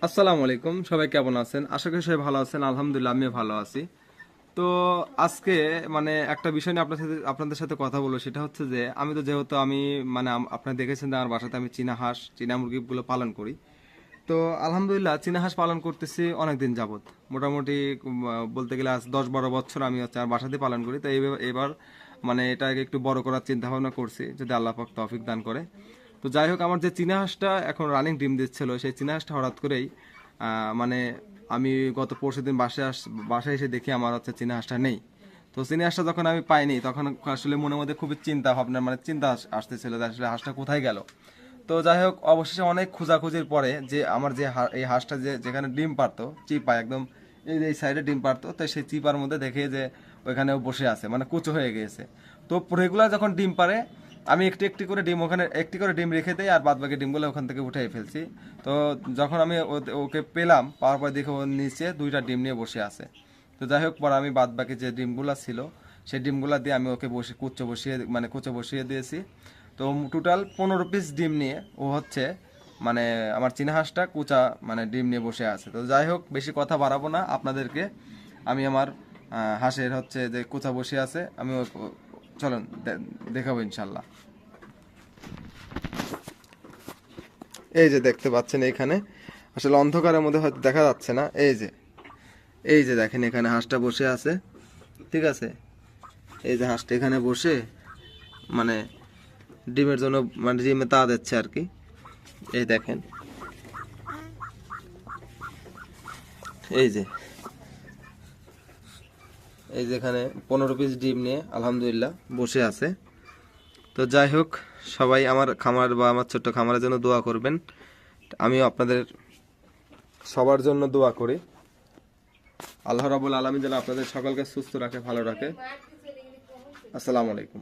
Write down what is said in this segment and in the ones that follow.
আসসালামু আলাইকুম, সবাই কেমন আছেন? আশা করি সবাই ভালো আছেন। আলহামদুলিল্লাহ আমিও ভালো আছি। তো আজকে একটা বিষয় নিয়ে আপনাদের সাথে কথা বলবো। সেটা হচ্ছে যে আমি তো যেহেতু আমি আপনারা দেখেছেন যে আমার বাসাতে আমি চীনা হাঁস চীনা মুরগিগুলো পালন করি। তো আলহামদুলিল্লাহ চীনা হাঁস পালন করতেছি অনেক দিন যাবত। মোটামুটি বলতে গেলে আজ 10-12 বছর আমি হচ্ছে আমার বাসাতে পালন করি। তো এবার এটাকে একটু বড় করার চিন্তা ভাবনা করছি, যদি আল্লাহ পাক তৌফিক দান করে। তো যাই হোক, আমার যে চীনা হাঁসটা এখন রানিং ডিম দিচ্ছিল, সেই চীনা হাঁসটা হঠাৎ করেই মানে আমি গত পরশুদিন বাসায় এসে দেখি আমার হচ্ছে চীনা হাঁসটা নেই। তো চীনা হাঁসটা যখন আমি পাইনি, তখন আসলে মনের মধ্যে খুবই চিন্তা ভাবনা চিন্তা আসতেছিল যে আসলে হাঁসটা কোথায় গেল। তো যাই হোক, অবশেষে অনেক খোঁজাখুঁজির পরে যে আমার এই হাঁসটা যেখানে ডিম পারতো, চিপা একদম এই সাইডে ডিম পারতো, তো সেই চিপার মধ্যে দেখে যে ওইখানেও বসে আছে, কুচো হয়ে গিয়েছে। তো রেগুলার যখন ডিম পারে, আমি একটি একটি করে ডিম ওখানে একটি করে ডিম রেখে দেই, আর বাদ বাকি ডিমগুলো ওখান থেকে উঠে ফেলছি। তো যখন আমি ওকে পেলাম, পাওয়ার পর দেখে ওর নিচে 2টা ডিম নিয়ে বসে আছে। তো যাই হোক, পরে আমি বাদ বাকি যে ডিমগুলো ছিল, সেই ডিমগুলো দিয়ে আমি ওকে কুচো বসিয়ে দিয়েছি। তো টোটাল 15 পিস ডিম নিয়ে ও হচ্ছে আমার চীনা হাঁসটা কুচা ডিম নিয়ে বসে আছে। তো যাই হোক, বেশি কথা বাড়াবো না আপনাদেরকে। আমি আমার হাঁসের হচ্ছে যে কুচা বসে আছে, আমি চলুন দেখাবো ইনশাল্লাহ। এই যে দেখতে পাচ্ছেন, এখানে আসলে অন্ধকারের মধ্যে হয়তো দেখা যাচ্ছে না। এই যে দেখেন, এখানে হাঁসটা বসে আছে। ঠিক আছে, এই যে হাঁসটা এখানে বসে মানে ডিমের জন্য ডিমে তা দিচ্ছে আর কি। এই দেখেন, এই যে এখানে 15 পিস ডিম নিয়ে আলহামদুলিল্লাহ বসে আছে। তো যাই হোক, সবাই আমার খামার বা আমার ছোট্ট খামারের জন্য দোয়া করবেন। আমিও আপনাদের সবার জন্য দোয়া করি। আল্লাহ রাব্বুল আলামিন যেন আপনাদের সকলকে সুস্থ রাখে, ভালো রাখে। আসসালামু আলাইকুম।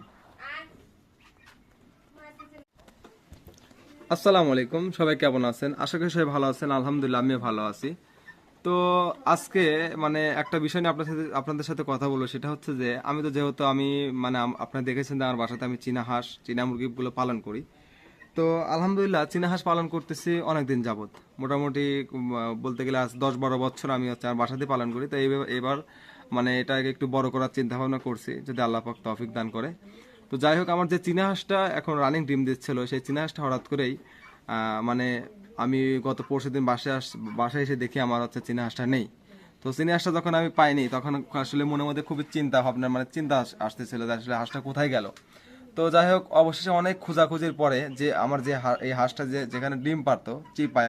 আসসালামু আলাইকুম, সবাই কেমন আছেন? আশা করি সবাই ভালো আছেন। আলহামদুলিল্লাহ আমিও ভালো আছি। তো আজকে একটা বিষয় নিয়ে আপনাদের সাথে কথা বলবো। সেটা হচ্ছে যে আমি তো যেহেতু আমি আপনারা দেখেছেন যে আমার বাসাতে আমি চীনা হাঁস চীনা মুরগিগুলো পালন করি। তো আলহামদুলিল্লাহ চীনা হাঁস পালন করতেছি অনেক দিন যাবত। মোটামুটি বলতে গেলে আজ 10-12 বছর আমি হচ্ছে আমার বাসাতে পালন করি। তো এবার এটাকে একটু বড় করার চিন্তা ভাবনা করছি, যদি আল্লাহ পাক তৌফিক দান করে। তো যাই হোক, আমার যে চীনা হাঁসটা এখন রানিং ডিম দিচ্ছিল, সেই চীনা হাঁসটা হঠাৎ করেই মানে আমি গত পরশুদিন বাসায় এসে দেখি আমার হচ্ছে চীনা হাঁসটা নেই। তো চীনা হাঁসটা যখন আমি পাইনি, তখন আসলে মনের মধ্যে খুবই চিন্তা ভাবনা চিন্তা আসতেছিল যে আসলে হাঁসটা কোথায় গেল। তো যাই হোক, অবশেষে অনেক খোঁজাখুঁজির পরে যে আমার এই হাঁসটা যেখানে ডিম পারতো, চিপায়